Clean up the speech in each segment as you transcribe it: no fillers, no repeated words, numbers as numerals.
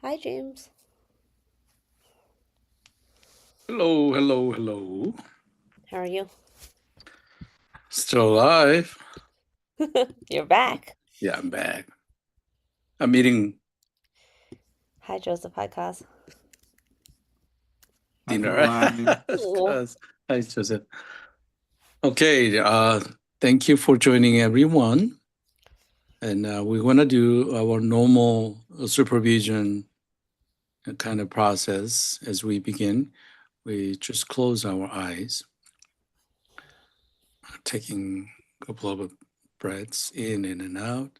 Hi, James. Hello, hello, hello. How are you? Still alive. You're back. Yeah, I'm back. I'm eating Hi, Joseph. Hi, Kaz. dinner. Oh, Cause hi, Joseph. Okay, thank you for joining everyone. And we're gonna do our normal supervision kind of process as we begin. We just close our eyes, taking a couple of breaths in and out,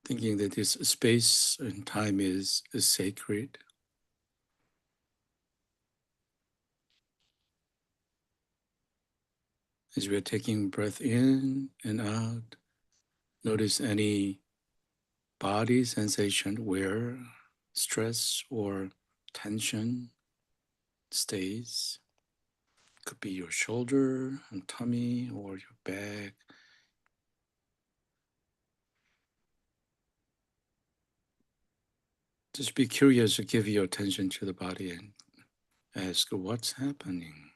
thinking that this space and time is sacred. As we're taking breath in and out, notice any body sensation where stress or tension stays. Could be your shoulder and tummy or your back. Just be curious to give your attention to the body and ask what's happening.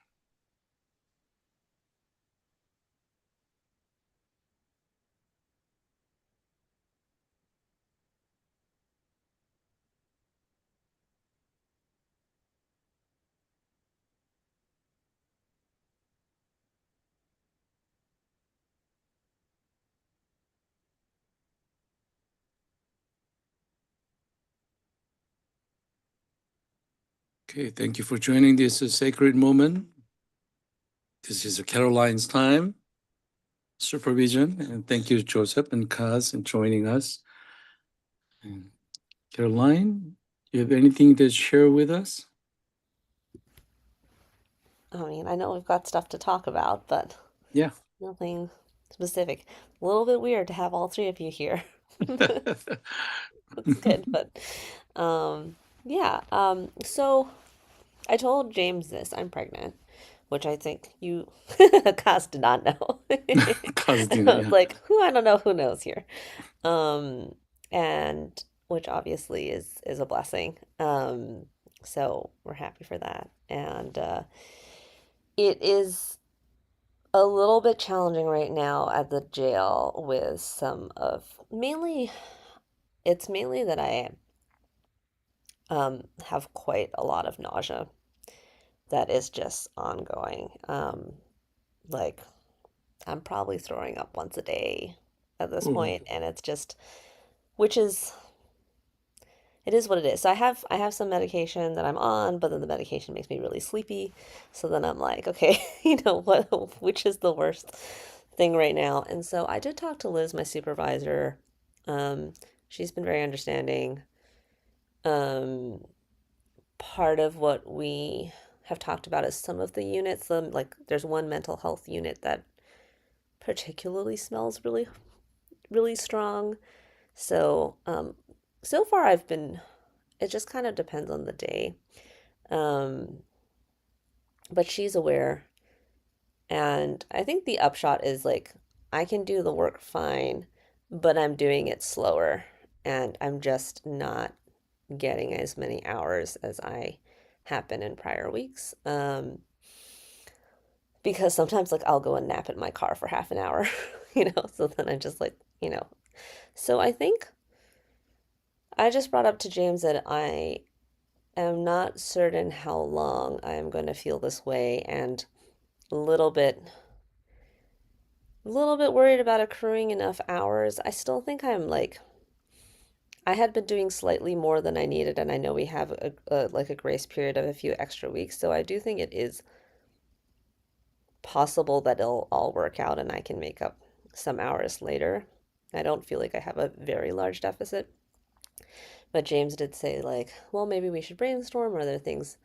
Okay, thank you for joining this sacred moment. This is Caroline's time, supervision, and thank you, Joseph and Kaz, for joining us. And Caroline, you have anything to share with us? I know we've got stuff to talk about, but Yeah. nothing specific. A little bit weird to have all three of you here. It's good, but um, yeah. So I told James this. I'm pregnant, which I think you, Kaz, did not know. Cause I Dina, was yeah. like, who? I don't know who knows here. Um, and which obviously is a blessing. So we're happy for that. And it is a little bit challenging right now at the jail with some of mainly it's mainly that I have quite a lot of nausea that is just ongoing. Like I'm probably throwing up once a day at this Oh, point, and it's just which is it is what it is. So I have some medication that I'm on, but then the medication makes me really sleepy. So then I'm like, okay, what which is the worst thing right now? And so I did talk to Liz, my supervisor. Um, she's been very understanding. Um, Part of what we have talked about is some of the units, like there's one mental health unit that particularly smells really, really strong. So, so far I've been, it just kind of depends on the day. Um, but she's aware. And I think the upshot is like, I can do the work fine, but I'm doing it slower. And I'm just not getting as many hours as I have been in prior weeks. Because sometimes, like, I'll go and nap in my car for half an hour, so then I'm just like, So I think I just brought up to James that I am not certain how long I am going to feel this way and a little bit worried about accruing enough hours. I still think I'm like I had been doing slightly more than I needed, and I know we have like a grace period of a few extra weeks, so I do think it is possible that it'll all work out and I can make up some hours later. I don't feel like I have a very large deficit, but James did say like, well, maybe we should brainstorm. Are there things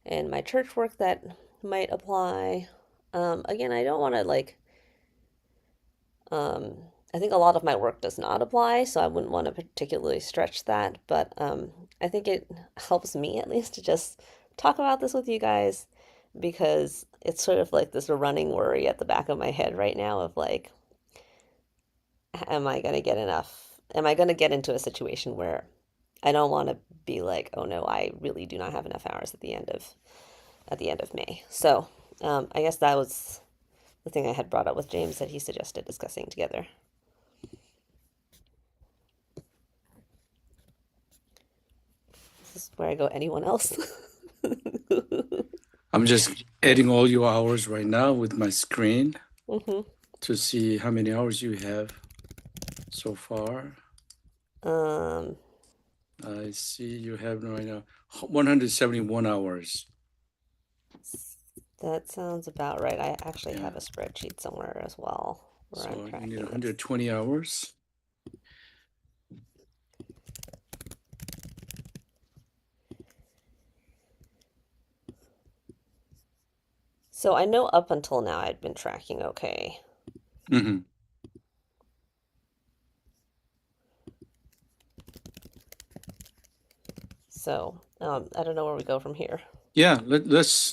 in my church work that might apply? Again, I don't want to like Um, I think a lot of my work does not apply, so I wouldn't want to particularly stretch that, but I think it helps me at least to just talk about this with you guys because it's sort of like this running worry at the back of my head right now of like, am I going to get enough am I going to get into a situation where I don't want to be like, oh no, I really do not have enough hours at the end of May. So, I guess that was the thing I had brought up with James that he suggested discussing together. This is where I go, anyone else? I'm just adding all your hours right now with my screen hmm to see how many hours you have so far. Um, I see you have right now 171 hours. that sounds about right. I actually Yeah. have a spreadsheet somewhere as well where I'm So you need tracking this. 120 hours. So I know up until now I'd been tracking okay. Hmm. So I don't know where we go from here. Yeah, let's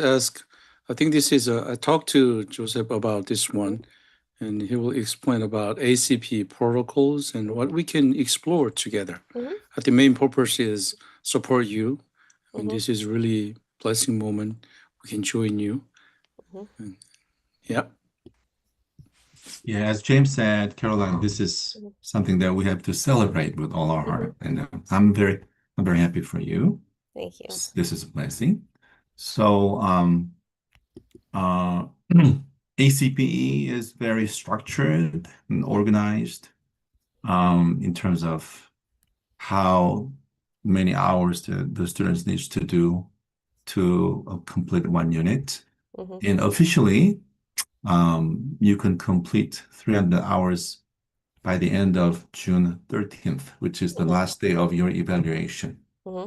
ask. I think this is I talked to Joseph about this hmm one, and he will explain about ACP protocols and what hmm we can explore together. hmm I think main purpose is support you. I mean, hmm this is really blessing moment. We can join you. hmm And yeah. Yeah, as James said, Caroline, this is hmm something that we have to celebrate with all our hmm heart, and I'm very happy for you. Thank you. This is a blessing. So, uh, ACPE is very structured and organized, in terms of how many hours the students needs to do to complete one unit. hmm And officially, you can complete 300 hours by the end of June 13th, which is the hmm last day of your evaluation. hmm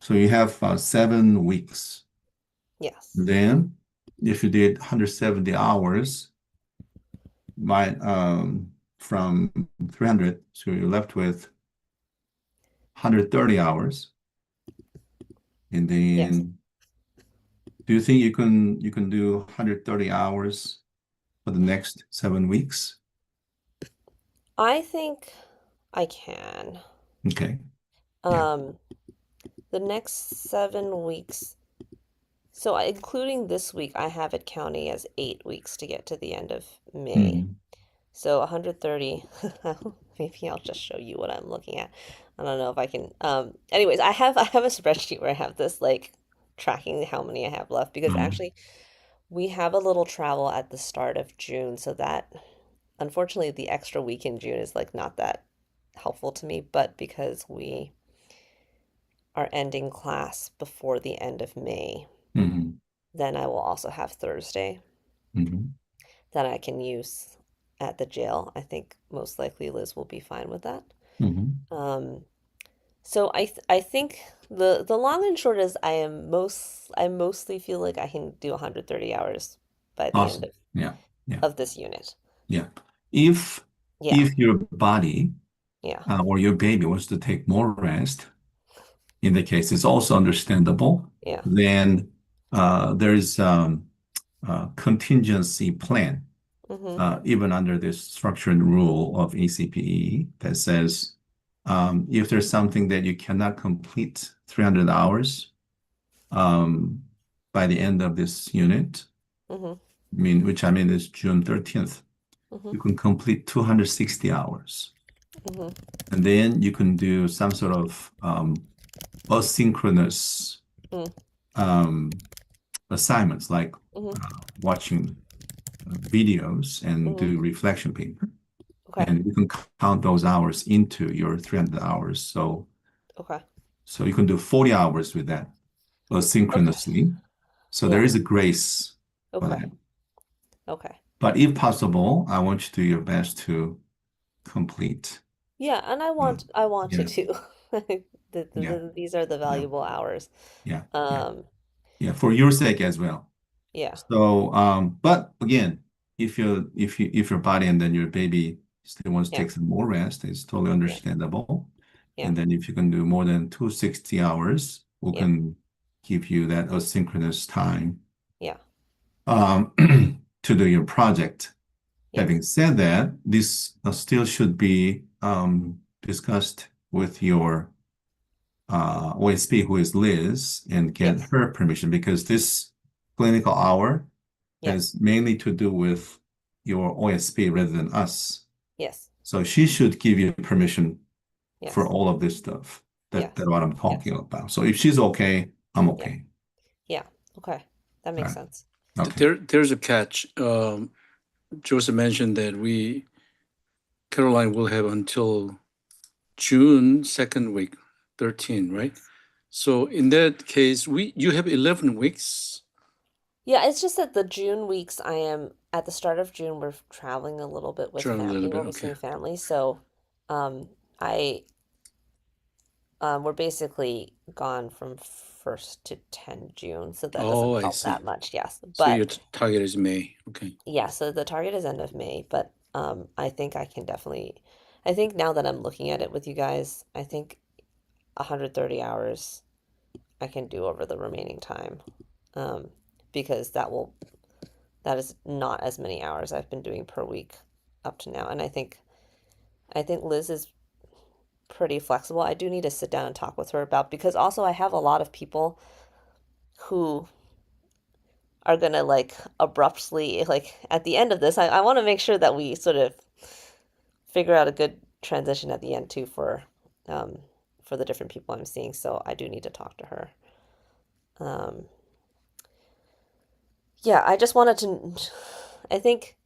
So you have 7 weeks. Yes. Then, if you did 170 hours by, from 300, so you're left with 130 hours. And Yes. then, do you think you can do 130 hours for the next 7 weeks? I think I can. Okay. Yeah. Um, the next 7 weeks. So including this week, I have it counting as 8 weeks to get to the end of May. Mhm. So 130. Maybe I'll just show you what I'm looking at. I don't know if I can. Anyways, I have a spreadsheet where I have this like tracking how many I have left because Mhm. actually we have a little travel at the start of June, so that unfortunately the extra week in June is like not that helpful to me, but because we are ending class before the end of May, Mhm. then I will also have Thursday Mhm. that I can use at the jail. I think most likely Liz will be fine with that. Mhm. Um, so I think the long and short is I mostly feel like I can do 130 hours by the end Awesome. Yeah. Yeah. of this unit. Yeah. If Yeah, if your body, yeah, or your baby wants to take more rest, in the case it's also understandable, yeah. then there's a contingency plan, Mm-hmm. even under this structured rule of ACPE that says, if there's something that you cannot complete 300 hours, um, by the end of this unit, Mm-hmm. which I mean is June 13th, Mm-hmm. you can complete 260 hours. Mm-hmm. And then you can do some sort of asynchronous Mm-hmm. um, assignments, like Mm-hmm. watching videos and Mm-hmm. do reflection paper. Okay. And you can count those hours into your 300 hours. Okay. So you can do 40 hours with that Okay. asynchronously. So there Yeah. is a grace for Okay. that. Okay. But if possible, I want you to do your best to complete. Yeah, and uh, I want to yeah, too. yeah, These are the yeah, valuable hours. yeah, yeah, Um, yeah, for your sake as well. yeah. So, but again, if your body and then your baby still wants to Yeah. take some more rest, it's totally Yeah. understandable. Yeah. And then if you can do more than 260 hours, we Yeah. can give you that asynchronous time Yeah. um, to do your project. Yeah. Having said that, this still should be discussed with your OSP, who is Liz, and get Yes. her permission, because this clinical hour Yes. has mainly to do with your OSP rather than us. Yes. So she should give you permission for Yes. all of this stuff. Yes. That's what I'm Yes. talking about. So if she's okay, I'm Yeah. okay. Yeah. Okay. That All makes right. sense. Okay. There's a catch. Joseph mentioned that Caroline will have until June second week, 13, right? So in that case, you have 11 weeks. Yeah, it's just that the June weeks I am at the start of June we're traveling a little bit with Try a little family. bit. We'll be Okay. seeing family. So um I we're basically gone from 1st to 10 June, so that Oh, doesn't I help that see. much, yes. So your But target is May. Okay. yeah, so the target is end of May, but I think I can definitely I think now that I'm looking at it with you guys, I think 130 hours I can do over the remaining time. Um, because that is not as many hours I've been doing per week up to now. And I think Liz is pretty flexible. I do need to sit down and talk with her about because also I have a lot of people who are gonna like abruptly like at the end of this, I want to make sure that we sort of figure out a good transition at the end too um for the different people I'm seeing. So I do need to talk to her. Um yeah, I just wanted to I think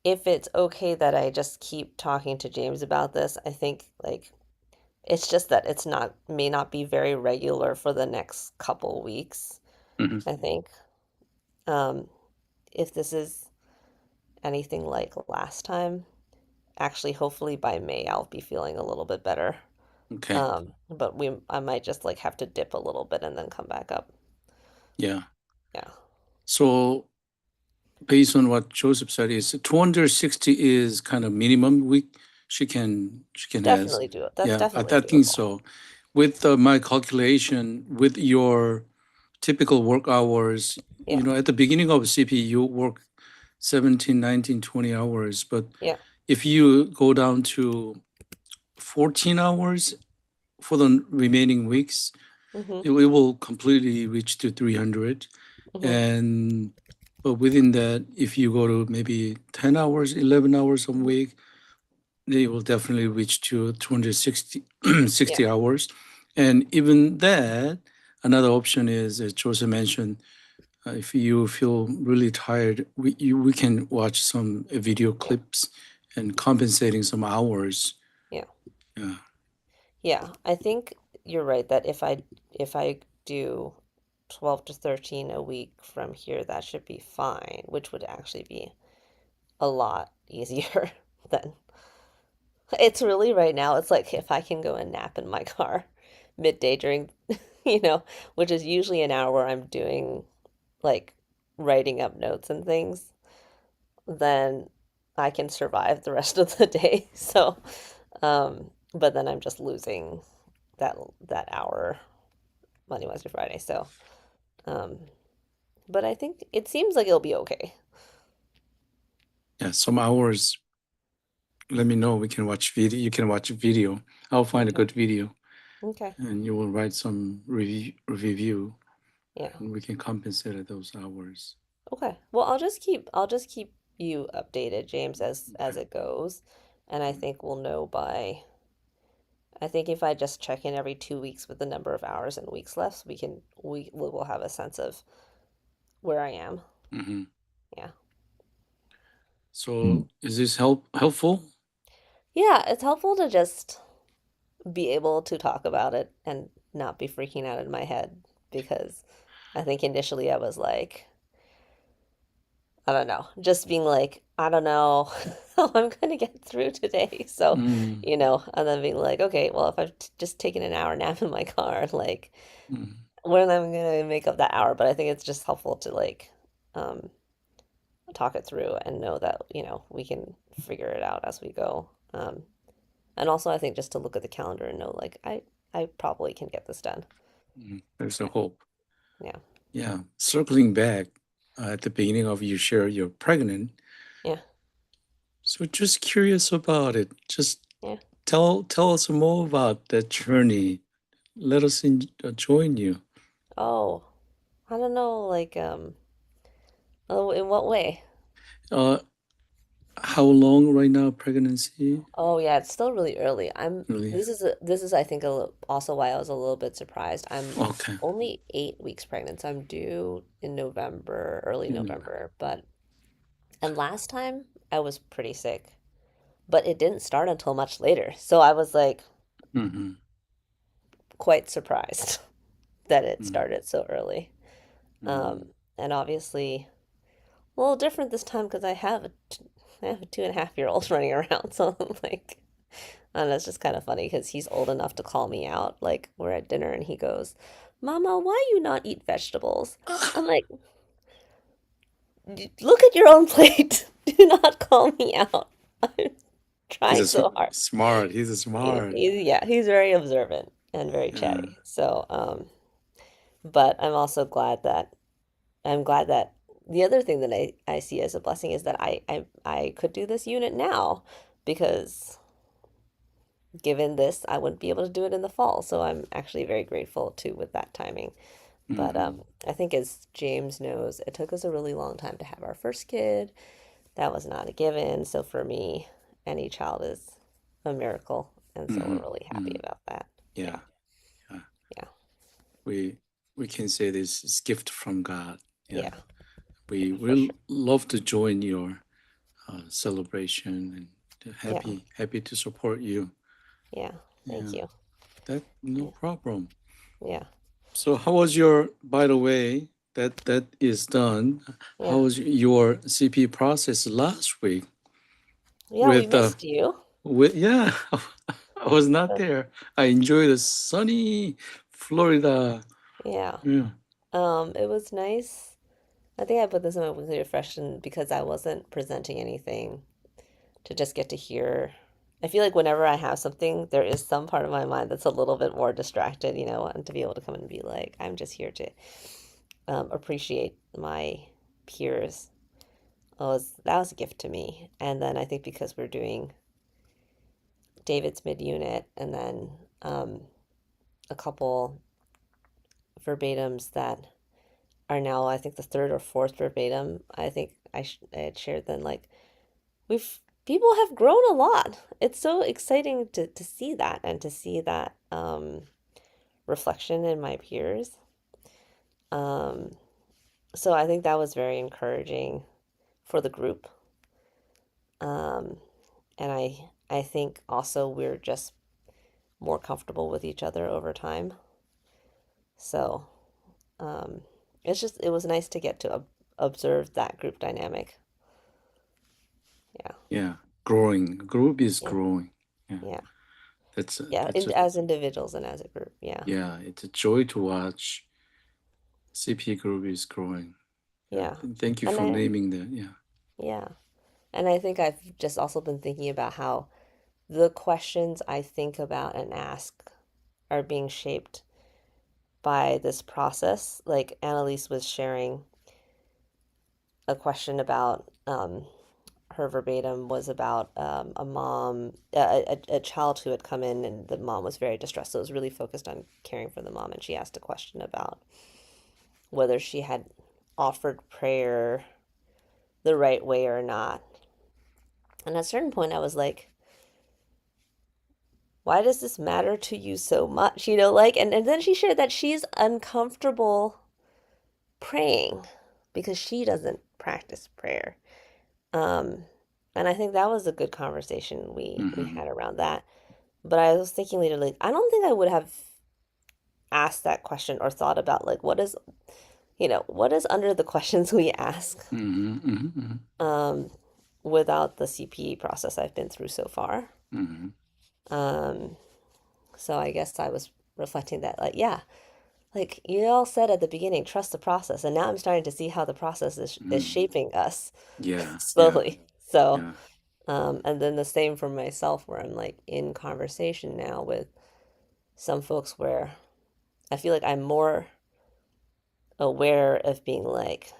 if it's okay that I just keep talking to James about this, I think like it's just that it's not may not be very regular for the next couple weeks, Mhm. I think. Um, if this is anything like last time, actually hopefully by May I'll be feeling a little bit better. Okay. But I might just like have to dip a little bit and then come back up. Yeah. Yeah. So based on what Joseph said, is 260 is kind of minimum week she can has. Definitely do it. That's Yeah, I definitely think doable. so. With my calculation, with your typical work hours, Yeah. at the beginning of CP, you work 17, 19, 20 hours. But Yeah. if you go down to 14 hours for the remaining weeks, Mm-hmm. it will completely reach to 300. Mm-hmm. And but within that, if you go to maybe 10 hours, 11 hours a Mm-hmm. week, they will definitely reach to 260 Yeah. 60 hours. And even that, another option is, as Joseph mentioned, if you feel really tired, we can watch some video Yeah. clips and compensating some hours. Yeah. Yeah. Yeah, I think you're right that if I do 12 to 13 a week from here, that should be fine, which would actually be a lot easier than it's really right now. It's like if I can go and nap in my car midday during, you know, which is usually an hour where I'm doing like writing up notes and things, then I can survive the rest of the day. So, but then I'm just losing that that hour Monday, Wednesday, Friday. So, um, but I think it seems like it'll be okay. Yeah, some hours. Let me know. We can watch video. You can watch a video. I'll find a Okay. good video, Okay. and you will write some review, Yeah. and we can compensate at those hours. Okay. Well, I'll just keep you updated, James, as Okay. it goes. And I think we'll know by I think if I just check in every 2 weeks with the number of hours and weeks left, we will have a sense of where I am. Hmm. Yeah. Mm. So is this helpful? Yeah, it's helpful to just be able to talk about it and not be freaking out in my head because I think initially I was like, I don't know, just being like, I don't know how I'm going to get through today. So, Mm, and then being like, okay, well, if I've just taken an hour nap in my car, like, mm, when am I going to make up that hour? But I think it's just helpful to like um, talk it through and know that, we can figure it out as we go. And also, I think just to look at the calendar and know, like, I probably can get this done. There's a Yeah. hope. Yeah. Yeah. Circling back at the beginning of you share you're pregnant. Yeah. So just curious about it. Just Yeah. tell us more about that journey. Let us join you. Oh, I don't know, like, oh, in what way? Uh, how long right now pregnancy? Oh yeah, it's still really early. Really? This is I think also why I was a little bit surprised. I'm Okay. only 8 weeks pregnant, so I'm due in November, early Mm, November. But and last time I was pretty sick, but it didn't start until much later. So I was like mm-hmm, quite surprised that it mm, started so early. mm, And obviously a little different this time because I have a 2.5 year old running around. So I'm like, and it's just kind of funny because he's old enough to call me out. Like we're at dinner and he goes, "Mama, why you not eat vegetables?" I'm like, Look at your own plate. Do not call me out. I'm He's trying so hard." smart. He's a smart. Yeah, he's very observant and very Yeah. chatty. So, but I'm glad that the other thing that I see as a blessing is that I could do this unit now because given this, I wouldn't be able to do it in the fall. So I'm actually very grateful too with that timing. But Mm-hmm, I think as James knows, it took us a really long time to have our first kid. That was not a given. So for me, any child is a miracle. And so mm-hmm, we're really happy mm-hmm. about that. Yeah. Yeah. Yeah. Yeah. We we can say this is gift from God. Yeah. Yeah. We Yeah, for will sure. love to join your celebration and Yeah. happy to support you. Yeah. Thank Yeah. you. That no Yeah. problem. Yeah. So how was your, by the way, that is done. Yeah. How was your CP process last week Yeah. We with missed you. yeah, I was not there. I enjoyed the sunny Florida. Yeah. Yeah. It was nice. I think I put this in my weekly reflection because I wasn't presenting anything to just get to hear. I feel like whenever I have something, there is some part of my mind that's a little bit more distracted, and to be able to come and be like, I'm just here to appreciate my peers. That was a gift to me. And then I think because we're doing David's mid unit and then a couple verbatims that are now, I think, the third or fourth verbatim. I think I had shared then, like, people have grown a lot. It's so exciting to see that and to see that reflection in my peers. Um, so I think that was very encouraging for the group. Um, and I think also we're just more comfortable with each other over time. So um, it was nice to get to observe that group dynamic. Yeah, Yeah. Growing. Group is yeah, growing. Yeah. yeah, That's a yeah. As individuals and as a group. Yeah, yeah, it's a joy to watch. CP group is growing. Yeah. yeah. Thank you And for I naming that. Yeah. Yeah. And I think I've just also been thinking about how the questions I think about and ask are being shaped by this process. Like Annalise was sharing a question about her verbatim was about a mom, a child who had come in and the mom was very distressed. So it was really focused on caring for the mom. And she asked a question about whether she had offered prayer the right way or not. And at a certain point, I was like, why does this matter to you so much? And then she shared that she's uncomfortable praying because she doesn't practice prayer. Um, and I think that was a good conversation we Mm-hmm. had around that. But I was thinking later, like, I don't think I would have asked that question or thought about like what is under the questions we ask Mm-hmm. Mm-hmm. um, without the CPE process I've been through so far. Mm-hmm. Um, so I guess I was reflecting that, like, yeah, like you all said at the beginning, trust the process. And now I'm starting to see how the process is Mm-hmm. shaping us Yeah. Yeah. slowly. So, Yeah. and then the same for myself, where I'm like in conversation now with some folks where I feel like I'm more aware of being like,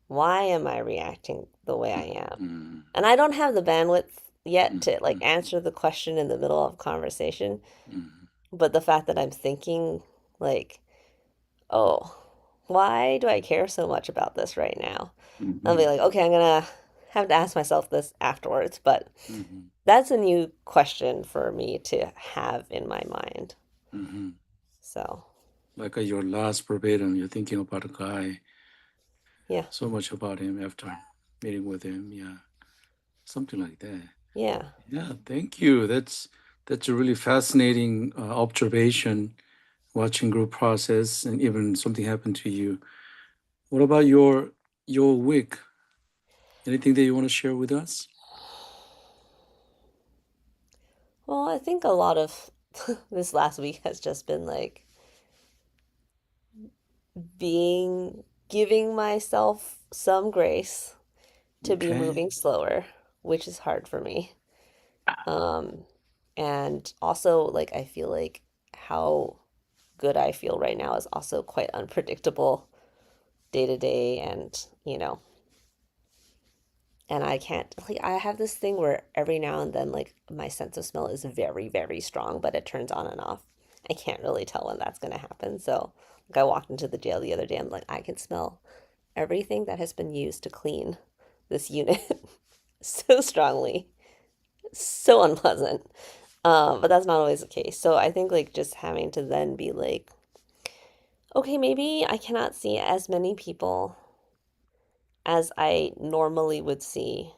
why am I reacting the way I am? Mm, And I don't have the bandwidth yet mm, to like mm, answer the question in the middle of conversation, mm, but the fact that I'm thinking like, oh, why do I care so much about this right now? I'll be mhm, like, okay, I'm gonna have to ask myself this afterwards, but mhm, that's a new question for me to have in my mind. mhm. So, Like your last verbatim, you're thinking about a guy, yeah, so much about him after meeting with him. Yeah, something like that. yeah. Yeah, thank you. That's a really fascinating observation. Watching group process, and even something happened to you. What about your week? Anything that you want to share with us? Well, I think a lot of this last week has just been like giving myself some grace to be Okay. moving slower, which is hard for me. Um, and also, like, I feel like how good I feel right now is also quite unpredictable day to day. And I can't, like, I have this thing where every now and then, like, my sense of smell is very, very strong, but it turns on and off. I can't really tell when that's going to happen. So, like, I walked into the jail the other day, I'm like, I can smell everything that has been used to clean this unit so strongly, so unpleasant. But that's not always the case. So I think like just having to then be like, okay, maybe I cannot see as many people as I normally would see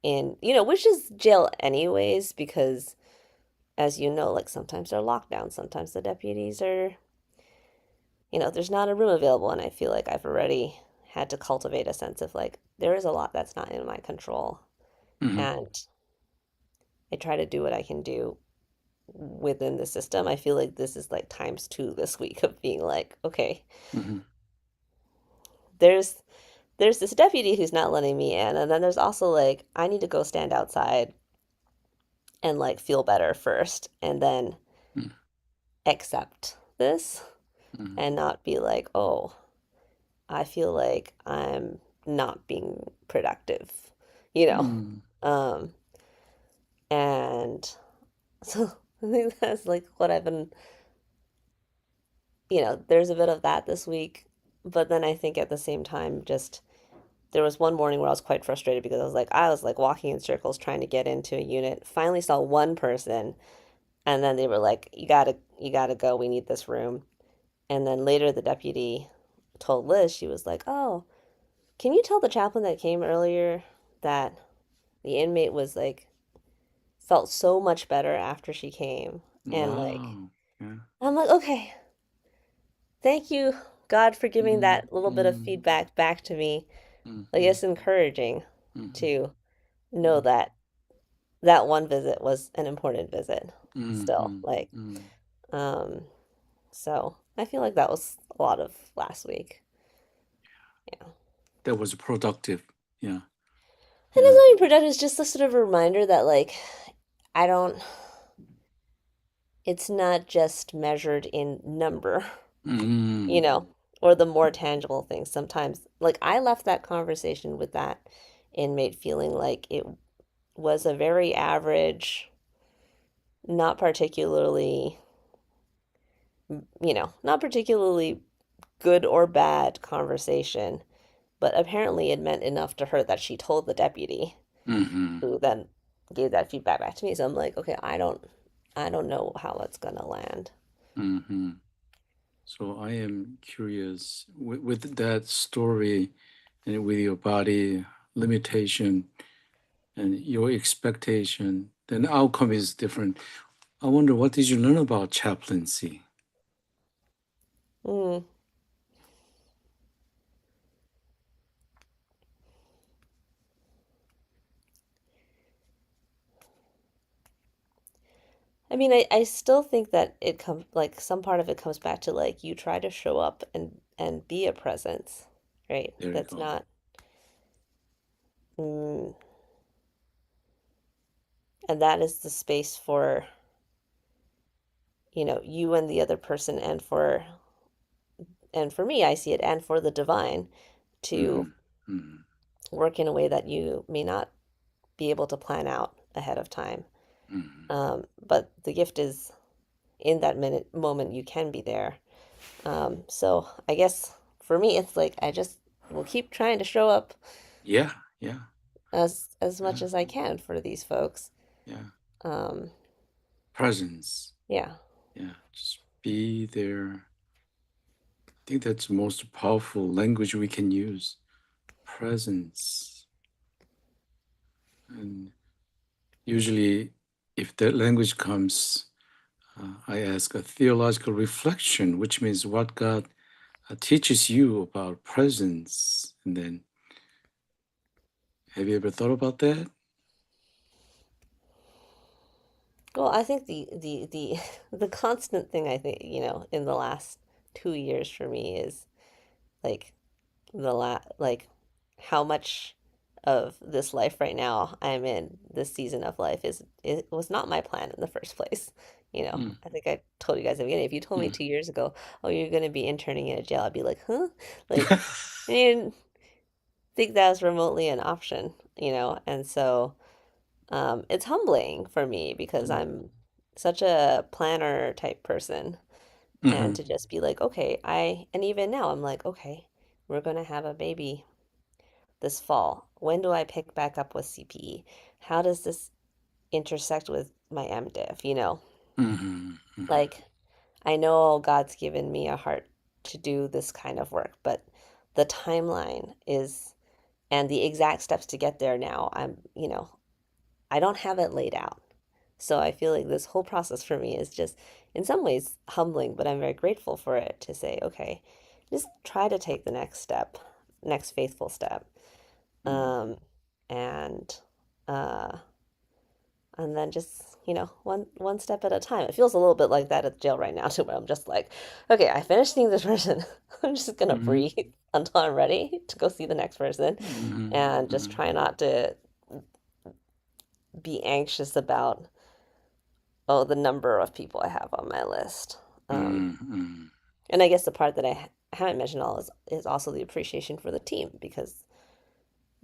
in, which is jail anyways, because as you know, like sometimes they're locked down, sometimes the deputies are, there's not a room available. And I feel like I've already had to cultivate a sense of like, there is a lot that's not in my control. Hmm. And I try to do what I can do within the system. I feel like this is like times two this week of being like, okay, Hmm. there's there's this deputy who's not letting me in, and then there's also like I need to go stand outside and like feel better first and then accept this Hmm. and not be like, oh, I feel like I'm not being productive, you know. Hmm. Um and so I think that's like what I've been, there's a bit of that this week, but then I think at the same time just there was one morning where I was quite frustrated because I was like walking in circles trying to get into a unit. Finally saw one person and then they were like, you gotta go, we need this room. And then later the deputy told Liz, she was like, oh, can you tell the chaplain that came earlier that the inmate was like felt so much better after she came? And like Wow. Yeah. I'm like, okay, thank you, God, for giving Mm, that little bit of mm, feedback back to me. mm, Like mm, it's encouraging mm, to know that that one visit was an important visit mm, still. mm, Like, mm. um, so I feel like that was a lot of last week. Yeah. And That was productive. Yeah. it's Yeah. not even productive, it's just a sort of a reminder that like I don't it's not just measured in number, you Mm, know, or the more tangible things. Sometimes like I left that conversation with that inmate feeling like it was a very average, not particularly, not particularly good or bad conversation, but apparently it meant enough to her that she told the deputy, mm-hmm, who then gave that feedback back to me. So I'm like, okay, I don't know how it's gonna land. mm-hmm. So I am curious with that story and with your body limitation and your expectation, then the outcome is different. I wonder what did you learn about chaplaincy? Mm. I mean, I still think that it comes like some part of it comes back to like you try to show up and be a presence, right? There you That's go. not, mm, and that is the space for, you and the other person and for me, I see it, and for the divine to Mm-hmm, Mm, work in a way that you may not be able to plan out ahead of time. mm. But the gift is in that minute moment you can be there. So I guess for me, it's like I just will keep trying to show up Yeah, yeah, as much yeah, as I can for these folks. yeah. Um, Presence. yeah. Yeah, just be there. I think that's the most powerful language we can use. Presence. And usually, if that language comes, I ask a theological reflection, which means what God teaches you about presence. And then, have you ever thought about that? Well, I think the constant thing I think, in the last 2 years for me is like like how much of this life right now I'm in, this season of life is it was not my plan in the first place. Mm, I think I told you guys at the beginning, if you told me mm. 2 years ago, oh, you're gonna be interning in a jail, I'd be like, huh? Like, I didn't think that was remotely an option, and so it's humbling for me because Mm, I'm such a planner type person. And mhm, to just be like, okay, and even now I'm like, okay, we're gonna have a baby this fall. When do I pick back up with CPE? How does this intersect with my MDiv? mhm, mhm, Like, I know God's given me a heart to do this kind of work, but the timeline is, and the exact steps to get there now, I don't have it laid out. So I feel like this whole process for me is just, in some ways, humbling, but I'm very grateful for it to say, okay, just try to take the next step, next faithful step. mm. Um, and uh, and then just, one step at a time. It feels a little bit like that at jail right now too, where I'm just like, okay, I finished seeing this person. I'm just gonna Mhm, breathe until I'm ready to go see the next person, mhm, and just mhm, try not to be anxious about, oh, the number of people I have on my list. Um, mhm, mhm. and I guess the part that I haven't mentioned all is also the appreciation for the team, because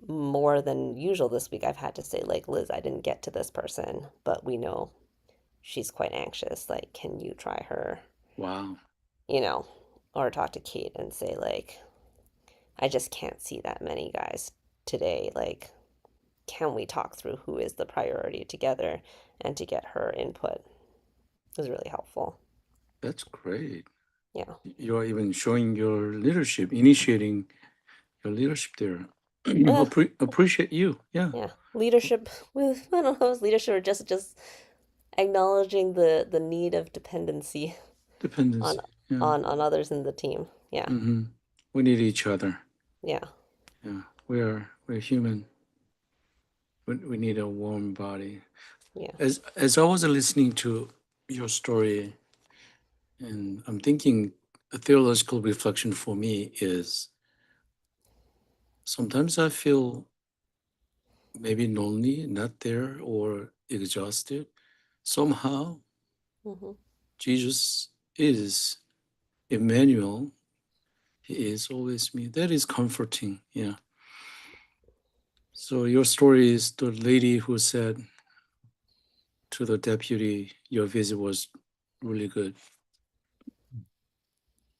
more than usual this week I've had to say, like, Liz, I didn't get to this person, but we know she's quite anxious. Like, can you try her? Wow, You know, or talk to Kate and say, like, I just can't see that many guys today. Like, can we talk through who is the priority together, and to get her input was really helpful. that's great. Yeah. You are even showing your leadership, initiating your leadership there. Uh, Appreciate you. Yeah, yeah. Leadership with, I don't know, if it's leadership or just acknowledging the need of dependency on dependency. Yeah. on others in the team. Yeah. Hmm. We need each other. Yeah. Yeah, we're human. We need a warm body. Yeah. As I was listening to your story, and I'm thinking a theological reflection for me is sometimes I feel maybe lonely, not there, or exhausted. Somehow Hmm. Jesus is Emmanuel. He is always me. That is comforting. Yeah. So your story is the lady who said to the deputy, "Your visit was really good."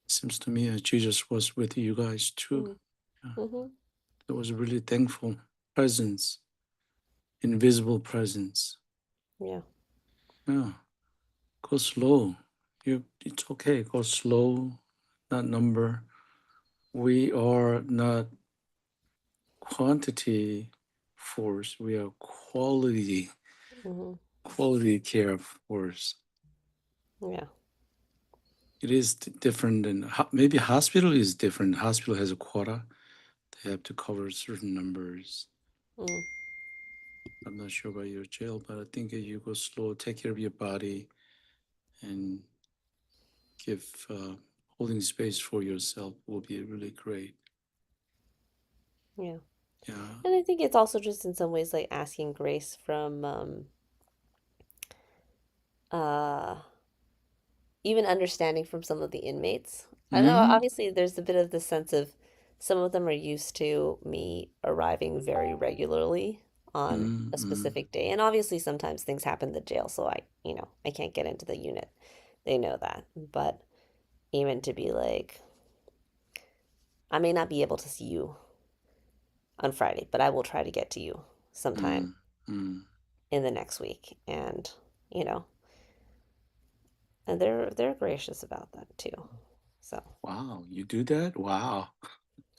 Seems to me Jesus was with you guys too. Hmm. Yeah. Hmm. It was really thankful presence, invisible presence. Yeah. Yeah. Go slow. It's okay. Go slow, not number. We are not quantity force. We are Hmm. quality care force. Yeah. It is different than maybe hospital is different. Hospital has a quota. They have to cover certain numbers. Mm. I'm not sure about your jail, but I think if you go slow, take care of your body, and give holding space for yourself will be really great. Yeah. Yeah. And I think it's also just in some ways like asking grace from uh even understanding from some of the inmates. I know Mm-hmm. obviously there's a bit of the sense of some of them are used to me arriving very regularly on a Mm-hmm. specific day. And obviously sometimes things happen in the jail, so I can't get into the unit. They know that. But even to be like, I may not be able to see you on Friday, but I will try to get to you sometime Mm-hmm. in the next week. And, you know, and they're gracious about that too. So Wow, you do that? Wow.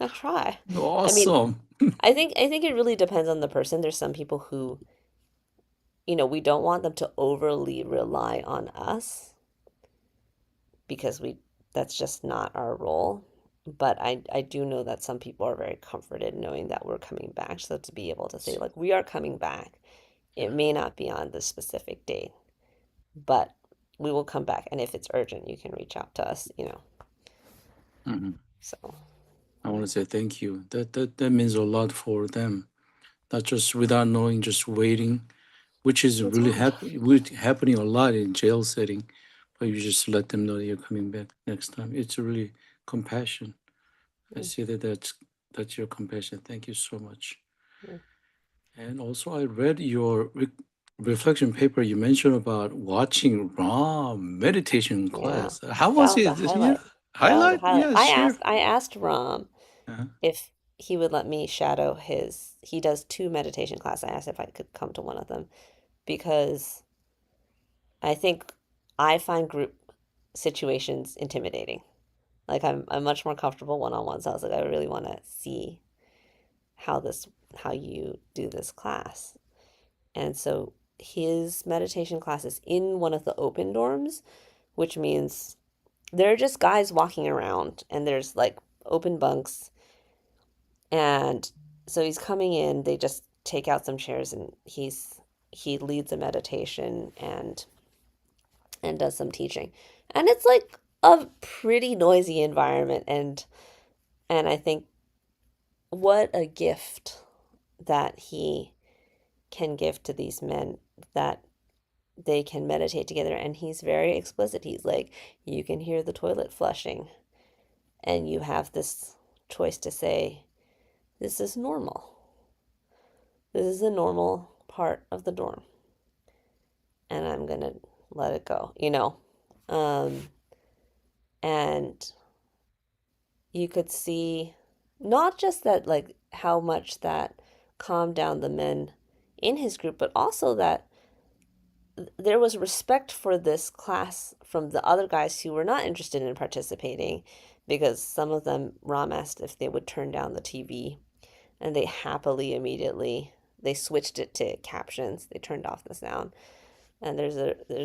I try. I mean, Awesome. I think it really depends on the person. There's some people who, we don't want them to overly rely on us because that's just not our role. But I do know that some people are very comforted knowing that we're coming back. So to be able to say, like, we are coming back, it Yeah. may not be on this specific date, but we will come back. And if it's urgent, you can reach out to us. Mhm. So, I want yeah. to say thank you. That means a lot for them. Not just without knowing, just waiting, which is It's really hard. happening a lot in jail setting. But you just let them know that you're coming back next time. It's really compassion. I Mm, see that's your compassion. Thank you so much. mm. And also, I read your reflection paper. You mentioned about watching Ram meditation Yeah, class. How that was was a it? Can you highlight. That was a highlight? highlight. Yeah, I sure. asked I asked Ram Uh-huh. if he would let me shadow he does two meditation classes. I asked if I could come to one of them because I think I find group situations intimidating. Like I'm much more comfortable one-on-one. So I was like, I really want to see how how you do this class. And so his meditation class is in one of the open dorms, which means they're just guys walking around and there's like open bunks. And so he's coming in, they just take out some chairs and he leads a meditation and does some teaching. And it's like a pretty noisy environment, and I think what a gift that he can give to these men, that they can meditate together. And he's very explicit. He's like, you can hear the toilet flushing and you have this choice to say, this is normal. This is a normal part of the dorm, and I'm gonna let it go. Um, and you could see not just that, like, how much that calmed down the men in his group, but also that there was respect for this class from the other guys who were not interested in participating, because some of them, Ram asked if they would turn down the TV, and they happily immediately they switched it to captions. They turned off the sound, and there's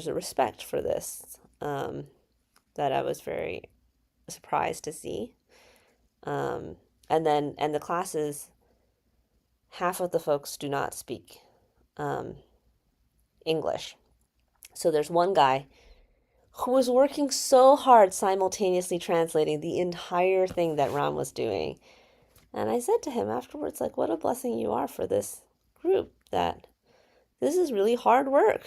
a respect for this, that I was very surprised to see. Um, and the classes, half of the folks do not speak um, English. So there's one guy who was working so hard simultaneously translating the entire thing that Ram was doing. And I said to him afterwards, like, what a blessing you are for this group, that this is really hard work.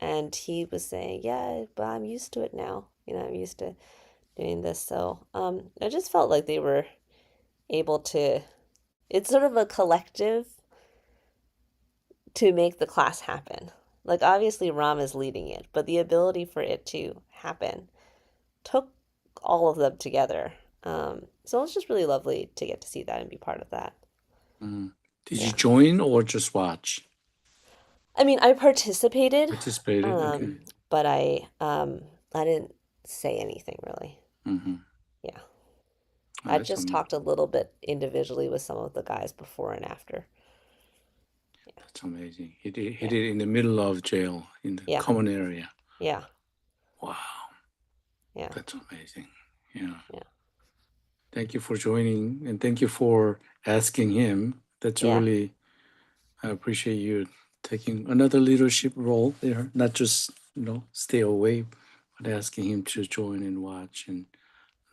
And he was saying, yeah, but I'm used to it now. I'm used to doing this. So I just felt like they were able to, it's sort of a collective to make the class happen. Like, obviously Ram is leading it, but the ability for it to happen took all of them together. So it was just really lovely to get to see that and be part of that. Mm. Did you Yeah. join or just watch? I mean, I participated, Participated. Okay. but I didn't say anything really. Mm-hmm. Yeah. Oh, I that's just amazing. talked a little bit individually with some of the guys before and after. That's amazing. He Yeah. did it in the middle of jail in the Yeah. common area. Yeah. Wow, Yeah. that's amazing. Yeah. Yeah. Thank you for joining and thank you for asking him. That's Yeah. really, I appreciate you taking another leadership role there, not just, stay away, but asking him to join and watch and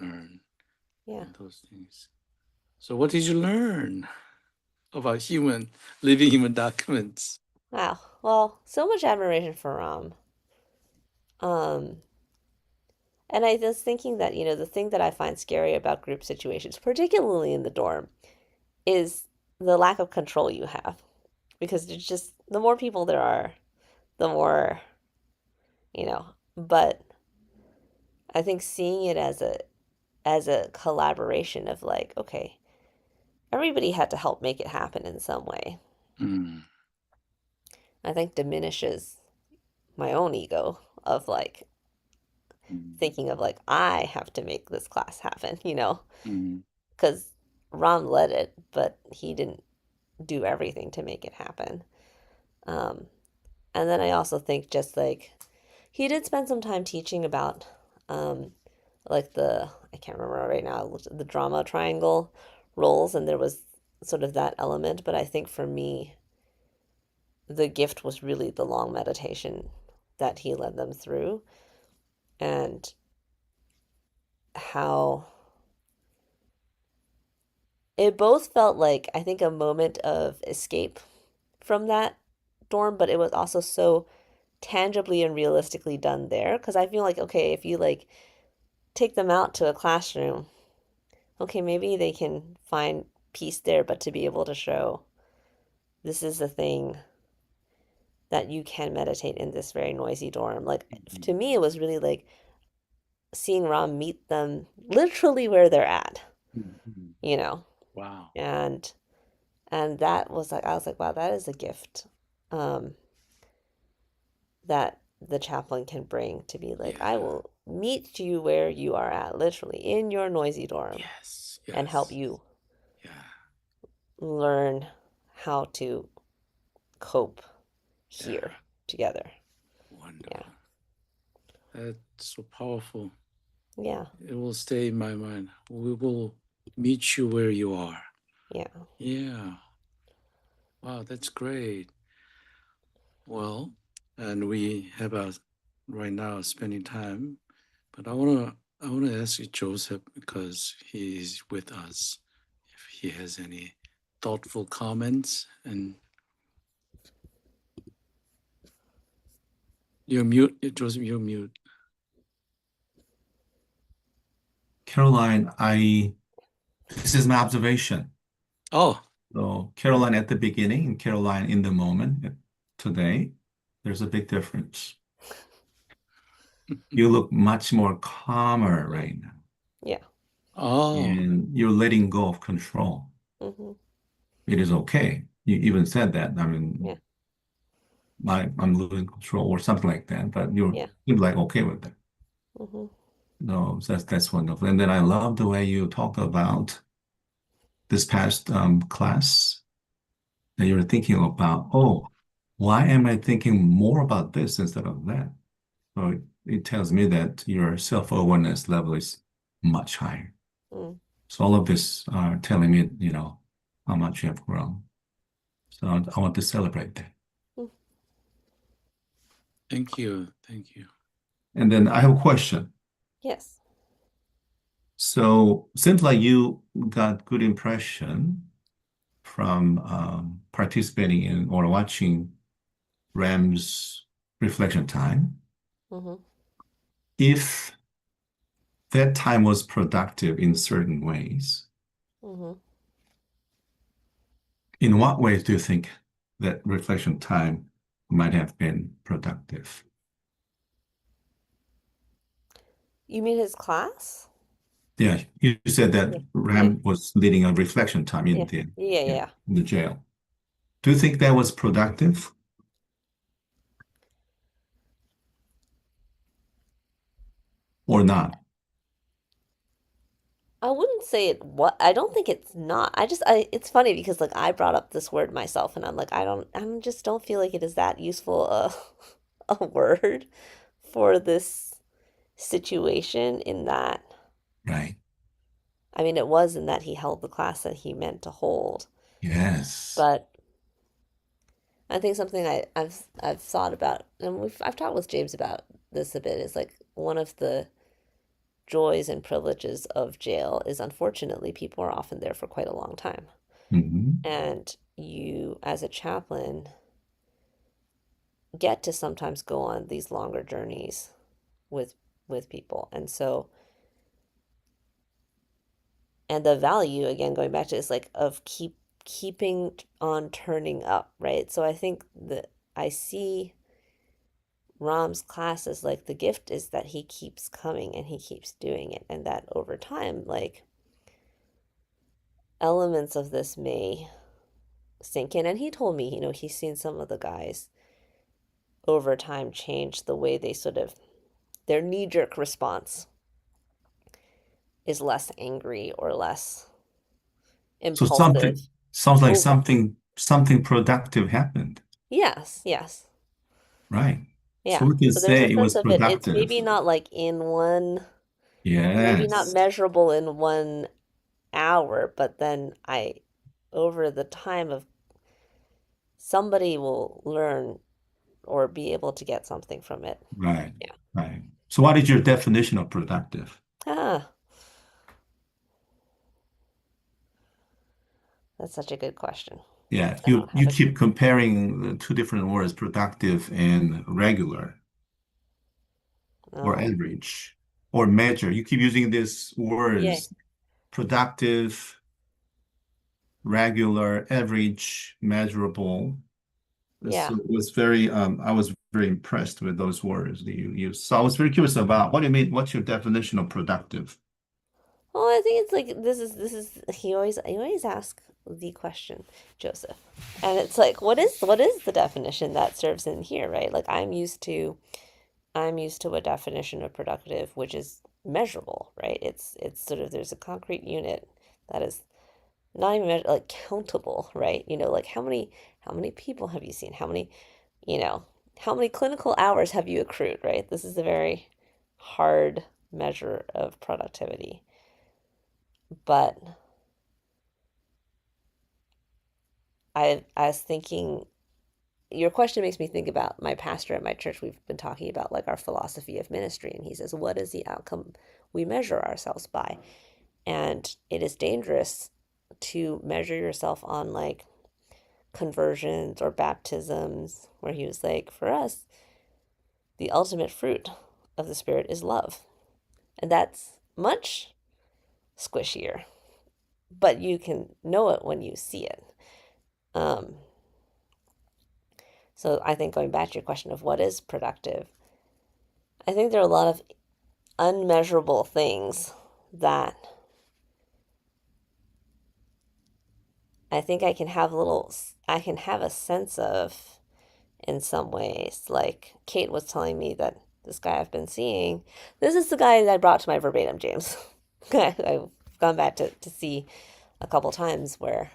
learn Yeah. and those things. So, what did you learn about living human documents? Wow. Well, so much admiration for Ram. Um, And I was thinking that, the thing that I find scary about group situations, particularly in the dorm, is the lack of control you have. Because there's just, the more people there are, the more, but I think seeing it as a collaboration of like, okay, everybody had to help make it happen in some way. Mm, I think diminishes my own ego of like mm, thinking of like I have to make this class happen, mm, because Ron led it, but he didn't do everything to make it happen. Um, and then I also think just like he did spend some time teaching about um, like I can't remember right now, the drama triangle roles, and there was sort of that element. But I think for me, the gift was really the long meditation that he led them through, and how it both felt like, I think, a moment of escape from that dorm, but it was also so tangibly and realistically done there. Because I feel like, okay, if you like take them out to a classroom, okay, maybe they can find peace there, but to be able to show this is a thing that you can meditate in this very noisy dorm. Like, to mm, me, it was really like seeing Ram meet them literally where they're at, mm, mm. you know, Wow. and that was like, I was like, wow, that is a gift, um, that the chaplain can bring, to be like, I Yeah. will meet you where you are at, literally in your noisy dorm, Yes. and help Yes. you Yeah. learn how to cope Yeah. here together. Yeah. Wonderful. That's so powerful. Yeah. It will stay in my mind. We will meet you where you are. Yeah. Yeah. Wow, that's great. Well, and we have right now spending time, but I wanna ask you, Joseph, because he's with us, if he has any thoughtful comments. And you're mute, Joseph. You're mute. Caroline, this is my observation. Oh. So Caroline at the beginning and Caroline in the moment today, there's a big difference. You look much more calmer Mm. right now, Yeah. Oh. and you're letting go of control. Mm-hmm. It is okay. You even said that. I Yeah. mean, I'm losing control or something like that, but Yeah. you're like okay with that. Mm-hmm. No, that's wonderful. And then I love the way you talked about this past class that you're thinking about, oh, why am I thinking more about this instead of that? So it tells me that your self-awareness level is much higher. Mm. So all of this are telling me, how much you have grown. So I want to celebrate that. Mm. Thank you. Thank you. And then I have a question. Yes. So seems like you got good impression from participating in or watching Ram's reflection time. Mm-hmm. If that time was productive in certain ways, Mm-hmm. in what ways do you think that reflection time might have been productive? You mean his class? Yeah, you said that Yeah. Yeah. Ram was leading a reflection time Yeah. Yeah. yeah, Yeah. in the jail. Do you think that was productive or not? I wouldn't say it, what, I don't think it's not. It's funny because like I brought up this word myself, and I'm like, I just don't feel like it is that useful a word for this situation, in that, Right. I mean, it was in that he held the class that he meant to hold. Yes. But I think something I've thought about, and I've talked with James about this a bit, is like one of the joys and privileges of jail is, unfortunately, people are often there for quite a long time. Hmm. And you, as a chaplain, get to sometimes go on these longer journeys with with people. And so, and the value, again, going back to is like of keeping on turning up, right? So I think that I see Ram's class as like the gift is that he keeps coming and he keeps doing it, and that over time, like elements of this may sink in. And he told me, he's seen some of the guys over time change the way they sort of their knee-jerk response is less angry or less So impulsive. something sounds like Over. something productive happened, Yes, yes. right? So Yeah. we can So there's say a it sense was of it. It's maybe productive. not like in one, maybe not Yes, measurable in 1 hour, but then over the time of somebody will learn or be able to get something from it. right, Yeah. right. So what is your definition of productive? Ah, that's such a good question. Yeah, I don't you have a keep comparing the two different words, productive and regular or no. average or measure. You keep using these Yeah. words, productive, regular, average, measurable. So Yeah. it was very, I was very impressed with those words that you used. So I was very curious about what do you mean? What's your definition of productive? Well, I think it's like this is he always asks the question, Joseph. And it's like what is the definition that serves in here, right? Like I'm used to a definition of productive which is measurable, right? It's sort of there's a concrete unit that is not even like countable, right? Like how many people have you seen? You know, how many clinical hours have you accrued, right? This is a very hard measure of productivity. But I was thinking, your question makes me think about my pastor at my church. We've been talking about like our philosophy of ministry, and he says, what is the outcome we measure ourselves by? And it is dangerous to measure yourself on like conversions or baptisms, where he was like, for us, the ultimate fruit of the Spirit is love. And that's much squishier, but you can know it when you see it. Um, so I think going back to your question of what is productive, I think there are a lot of unmeasurable things that I think I can have a sense of in some ways. Like Kate was telling me that this guy I've been seeing, this is the guy that I brought to my verbatim, James. I've gone back to see a couple times where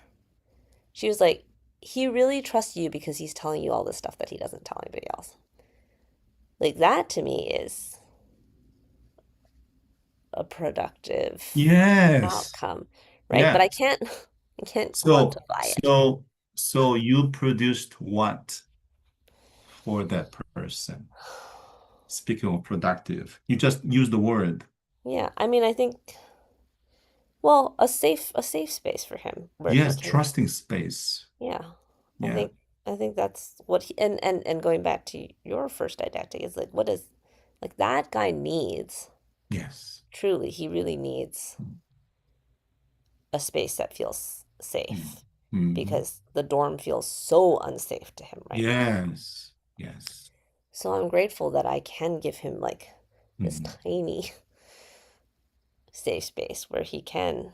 she was like, he really trusts you because he's telling you all this stuff that he doesn't tell anybody else. Like that to me is a productive Yes. outcome, right? But I Yes. can't I can't So, quantify it. so, so you produced what for that person? Speaking of productive, you just use the word. Yeah, I mean, I think well, a safe space for him where he Yes, can, trusting space. yeah. I Yeah. think I think that's what he and going back to your first didactic is like what is like that guy needs, Yes. truly, he really needs a space that feels Mm. safe Mhm. because the dorm feels so unsafe to him right now. Yes. Yes. So I'm grateful that I can give him like this Mhm. tiny safe space where he can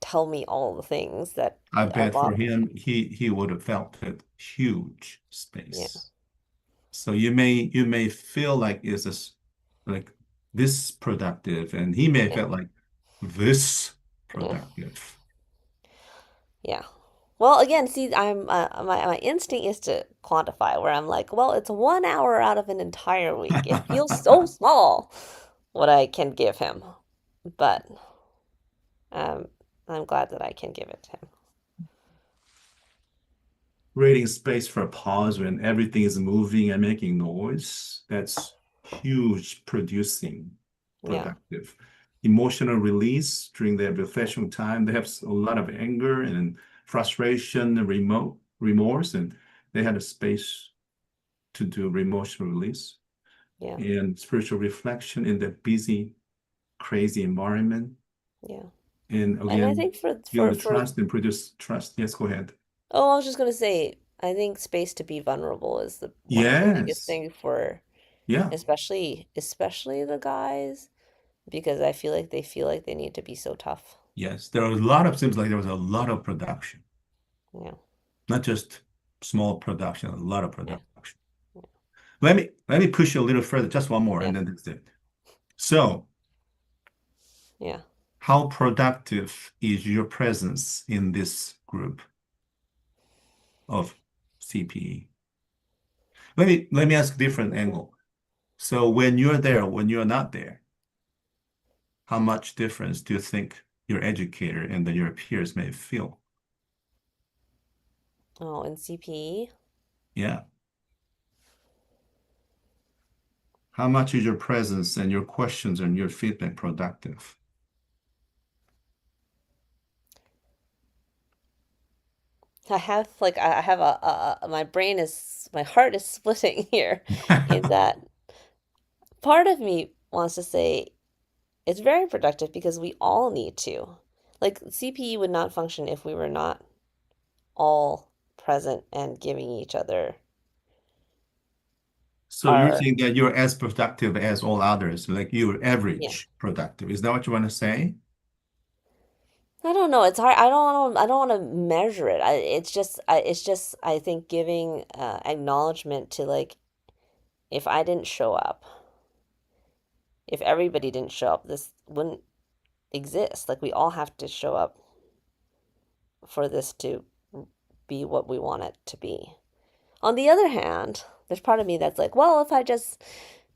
tell me all the things that I are bet for bothering him. him, he would have felt that huge Yeah. space. So you may feel like like this productive, and he may have Yeah. felt like this Yeah. productive. Yeah. Well, again, see, my instinct is to quantify where I'm like, well, it's 1 hour out of an entire week. It feels so small what I can give him, but um, I'm glad that I can give it to him. Creating space for a pause when everything is moving and making noise, that's huge producing, Yeah. productive. Emotional release during their reflection time. They have a lot of anger and frustration and remorse, and they had a space to do emotional release. Yeah. and spiritual reflection in that busy, crazy environment. Yeah. And And I again, think for build for the for trust and produce trust. Yes, go ahead. oh, I was just gonna say, I think space to be vulnerable is the one of the biggest Yes. thing for Yeah. especially the guys, because I feel like they need to be so tough. Yes. There was a lot of, seems like there was a lot of production, Yeah. not just small production, a lot of Yeah. production. Let me push you a little further, just one more, Yeah. and then that's it. So, Yeah. how productive is your presence in this group of CPE? Let me ask a different Hmm. angle. So when you're there, when you're not there, how much difference do you think your educator and your peers may feel? Oh, and CPE? Yeah. How much is your presence and your questions and your feedback productive? I have like I have my heart is splitting here in that part of me wants to say it's very productive because we all need to. Like CPE would not function if we were not all present and giving each other So you're our saying that you're as productive as all others, like you're yeah. average productive. Is that what you want to say? I don't know. It's hard. I don't want to measure it. It's just I think giving acknowledgement to like if I didn't show up, if everybody didn't show up, this wouldn't exist. Like we all have to show up for this to be what we want it to be. On the other hand, there's part of me that's like, well, if I just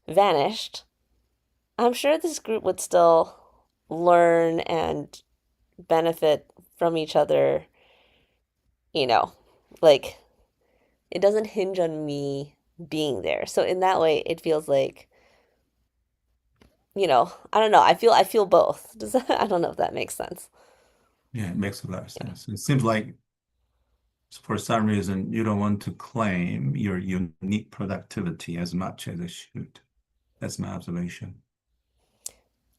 vanished, I'm sure this group would still learn and benefit from each other, you know. Like it doesn't hinge on me being there. So in that way, it feels like, I don't know. I feel both. Does that, I don't know if that makes sense. Yeah, it makes a lot of Yeah. sense. It seems like for some reason you don't want to claim your unique productivity as much as it should. That's my observation.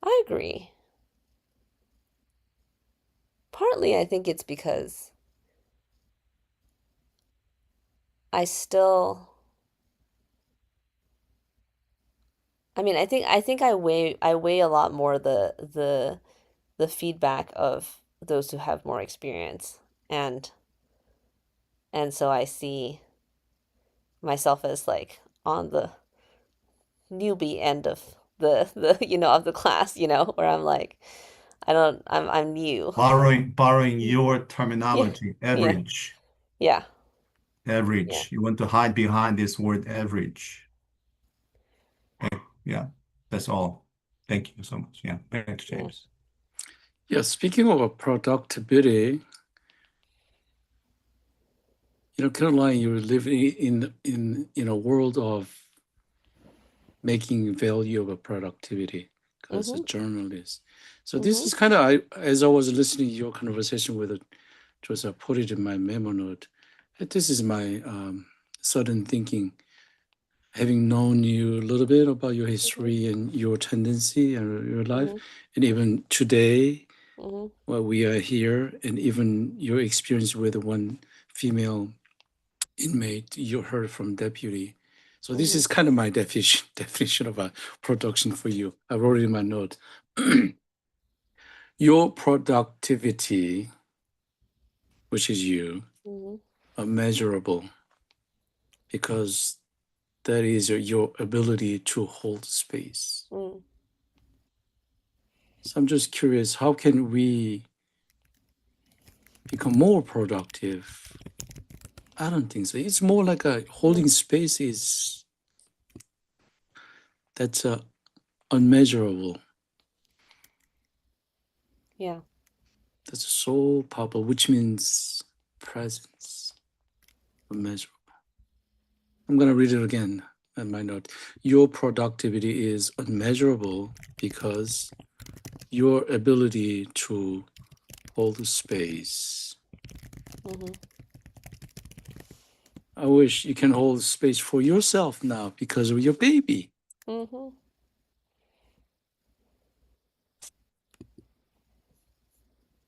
I agree. Partly I think it's because I still I think I weigh a lot more the feedback of those who have more experience and so I see myself as like on the newbie end of the of the class, where I'm like I don't I'm new. Borrowing Mm. your Yeah. terminology, Yeah. average, Yeah. Yeah. average. You want to hide behind this word average. Okay, yeah, that's all. Thank you so much. Yeah, back to Yeah. James. Yeah, speaking of productivity, Caroline, you're living in a world of making value of a productivity as a Mm-hmm. journalist. So this Mm-hmm. is kind of as I was listening to your conversation with Joseph, I put it in my memo note. This is my sudden thinking, having known you a little bit about your Mm-hmm. history and your tendency and your life, Mm-hmm. and even today, Mm-hmm. while we are here, and even your experience with one female inmate you heard from deputy. So this Mm-hmm. is kind of my definition of a production for you. I wrote it in my note. Your productivity, which is you, Mm-hmm. are measurable because that is your ability to hold space. Mm-hmm. So I'm just curious, how can we become more productive? I don't think so. It's more like a holding space is that's unmeasurable. Yeah. That's so powerful, which means presence, unmeasurable. I'm gonna read it again in my note. Your productivity is unmeasurable because your ability to hold space. Mm-hmm. I wish you can hold space for yourself now because of your baby. Mm-hmm.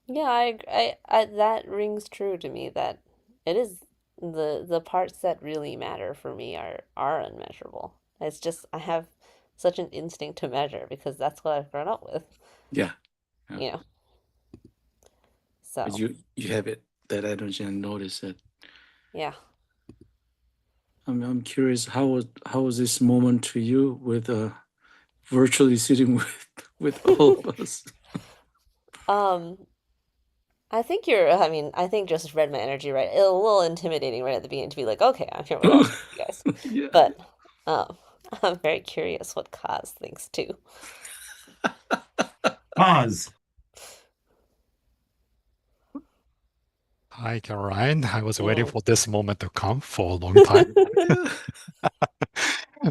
Yeah, that rings true to me that it is the parts that really matter for me are unmeasurable. It's just I have such an instinct to measure because that's what I've grown up with, Yeah. Yeah. you know. But So, you have it, that energy, and notice it. yeah. I'm curious, how was this moment to you with virtually sitting with all of us? Um, I mean, I think just read my energy right. A little intimidating right at the beginning to be like, okay, I'm here with all you guys. Yeah. But um, I'm very curious what Kaz thinks too. Pause. Hi, Caroline. I was waiting Mm, for this moment to come for a long time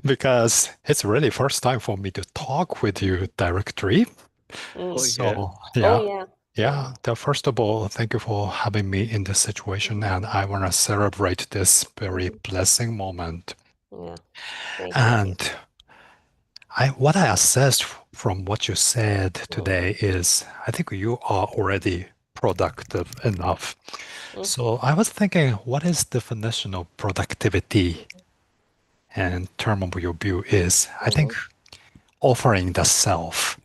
because it's really first time for me to talk with you directly. Oh mm. yeah. So, Oh yeah, yeah. Yeah. yeah. First of all, thank you for having me in this situation, and I want to celebrate this very Hmm. blessing moment. Yeah. Thank you. And what I assessed from what you said Mm, today is, I think you are already productive enough. mm, So I was thinking, what is definition of productivity and term of your view is? I think mhm, offering the self.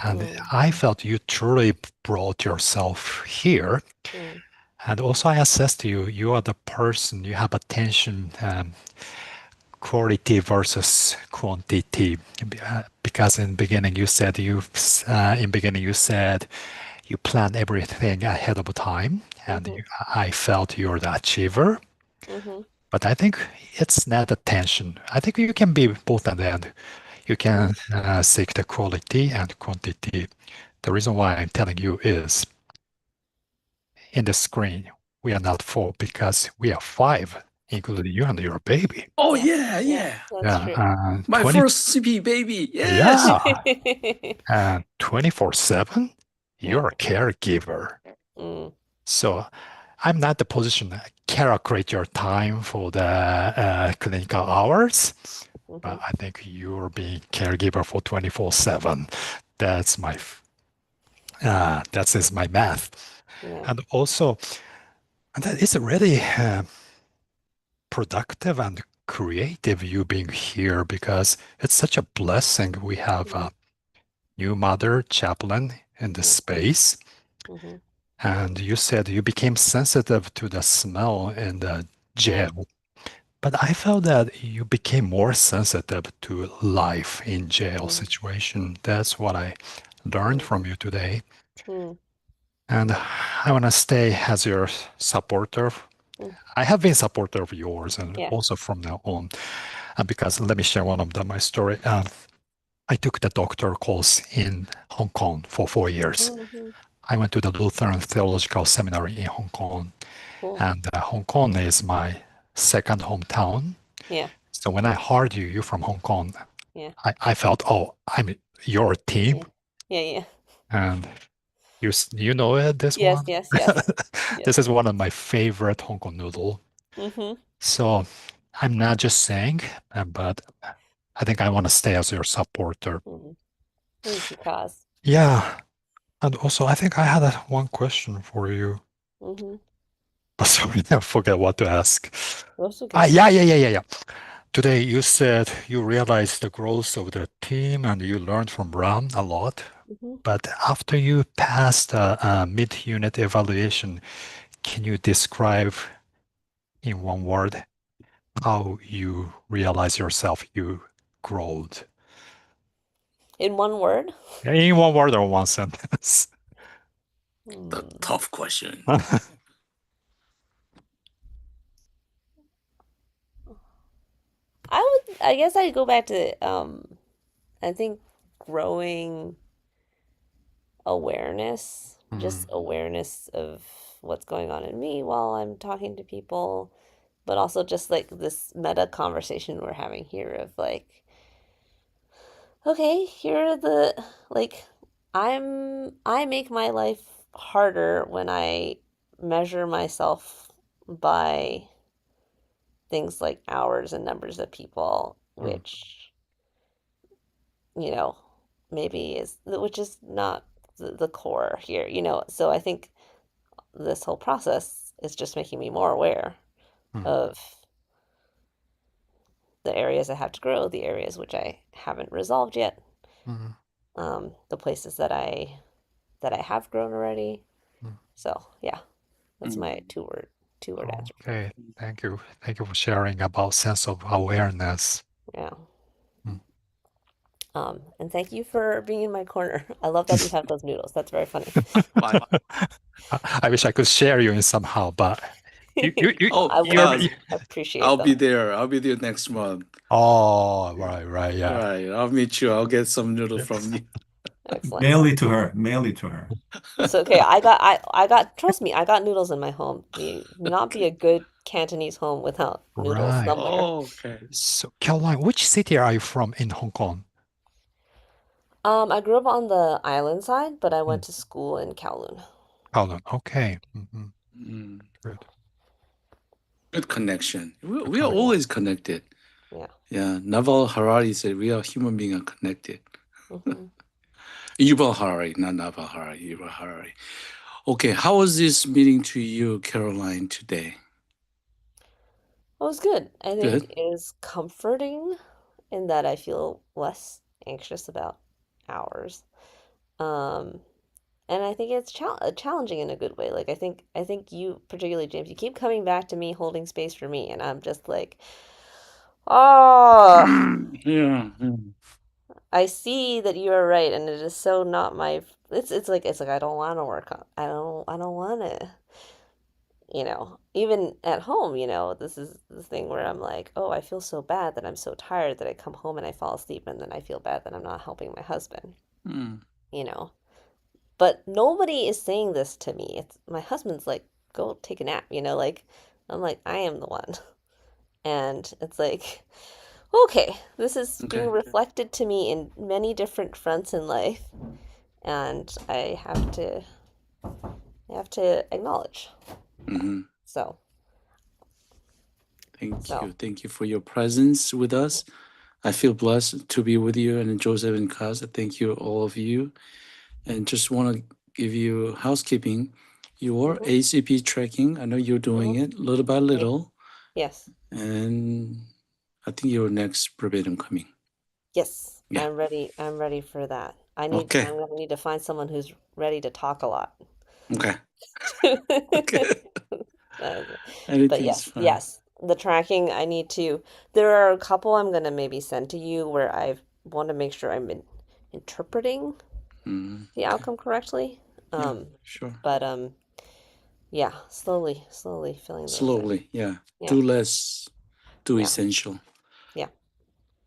And mm, I felt you truly brought yourself here. mm, And also, I assessed you, you are the person, you have attention, quality versus quantity. Because in beginning you said you plan everything ahead of time, and mhm, I felt you're the achiever. mhm, But I think it's not attention. I think you can be both at the end. You mm, can seek the quality and quantity. The reason why I'm telling you is in the screen, we are not four because we are five, including you and your baby. Oh yeah. yeah, Yeah. yeah. That's Yeah, true. My 20, first CP baby. Yes. yeah, 24/7, Yeah. you're a caregiver. Mm, So I'm not the position to calculate your time for the clinical hours, but mhm, I think you're being caregiver for 24/7. That's my that is my math. yeah. And also, and that is really productive and creative you being here because it's such a blessing. We have Mm, a new mother chaplain in this yeah. space. Mhm, And you said you became sensitive to the smell in the yeah. jail. But I felt that you became more sensitive to life in jail Mm, situation. That's what I learned mm, from you today. mm, And I want to stay as your supporter. mm. I have been supporter of yours and Yeah. also from now on. Because let me share one of my story. I took the doctor course in Hong Kong for 4 years. Mhm. I went to the Lutheran Theological Seminary in Hong Kong, Cool. and Hong Kong is my second hometown. Yeah. So when I heard you from Hong Kong, Yeah. I felt, oh, I'm your team, Yeah. Yeah. Yeah. and you know it, this Yes. one. Yes. Yes. Yes. This is one of my favorite Hong Kong noodle. Mhm. So I'm not just saying, but I think I want to stay as your supporter. Mhm. Thank you, Kaz. Yeah, and also I think I had one question for you. Mhm. Oh, sorry, I forget what to ask. That's Ah, okay. yeah. Today you said you realized the growth of the team and you learned from Ram a lot. Mhm. But after you passed a mid-unit evaluation, can you describe in one word how you realize yourself you growed? In one word. In one word or one sentence? The Hmm. tough question. I guess I'd go back to I think growing awareness, just Mm, awareness of what's going on in me while I'm talking to people, but also just like this meta conversation we're having here of like, okay, here are the like I make my life harder when I measure myself by things like hours and numbers of people, mm, which you know, maybe which is not the core here, So I think this whole process is just making me more aware Mm, of the areas I have to grow, the areas which I haven't resolved yet, mm, the places that I have grown already. mm. So yeah, that's my Mm. two word answer. Okay, thank you. Thank you for sharing about sense of awareness. Yeah. Mm. And thank you for being in my corner. I love that you have those noodles. That's very funny. Bye. I wish I could share you in somehow, but Oh, I you're, would Kaz, you, appreciate I'll be them. there. I'll be there next month. oh, right, yeah. Right. I'll meet you. I'll get some noodle Yeah. from you. Excellent. Mail it to her. Mail it to her. It's okay. I got trust me, I got noodles in my home. Not be a good Cantonese home without noodles Right. somewhere. Oh, okay. So, Caroline, which city are you from in Hong Kong? I grew up on the island side, but I Mm. went to school in Kowloon. Kowloon. Okay. Mm. Good. Good connection. Good We are connection. always connected. Yeah. Yeah. Naval Harari said we are human beings are connected. Hmm. Yuval Harari, not Naval Harari. Yuval Harari. Okay. How was this meeting to you, Caroline, today? It was good. I think Good. it is comforting in that I feel less anxious about hours. Um, and I think it's challenging in a good way. Like I think you, particularly James, you keep coming back to me holding space for me, and I'm just like, oh, Yeah. I see that you are right, and it is so not my. It's like I don't want to work on. I don't want to. Even at home, this is the thing where I'm like, oh, I feel so bad that I'm so tired that I come home and I fall asleep, and then I feel bad that I'm not helping my husband. Mm. You know. But nobody is saying this to me. It's my husband's like, go take a nap, like I'm like, I am the one. And it's like, okay, this is being Okay. reflected to me in many different fronts in life, and I have to acknowledge. Hmm. So, Thank so you. Thank you for your presence with us. I feel blessed to be with you and Joseph and Kaz. Thank you, all of you. And just want to give you housekeeping. Your mhm, ACP tracking, I know you're doing mhm, it little by yeah, little. yes, And I think your next verbatim coming. yes, Yeah. I'm ready for that. Okay. I'm gonna need to find someone who's ready to talk a lot. Okay. Okay. Uh, But Anything's yes, fine. yes, the tracking I need to. There are a couple I'm gonna maybe send to you where I want to make sure I'm interpreting the Okay. outcome correctly. Yeah, Um, sure. but yeah, slowly filling those in. Slowly. Yeah. Yeah, Do less, do yeah, essential. yeah.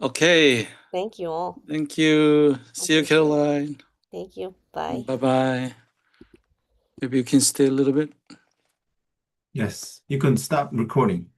Okay. Thank you all. Thank you. I See you, appreciate it. Caroline. Thank you. Bye. Bye bye. Maybe you can stay a little bit. Yes, you can stop recording.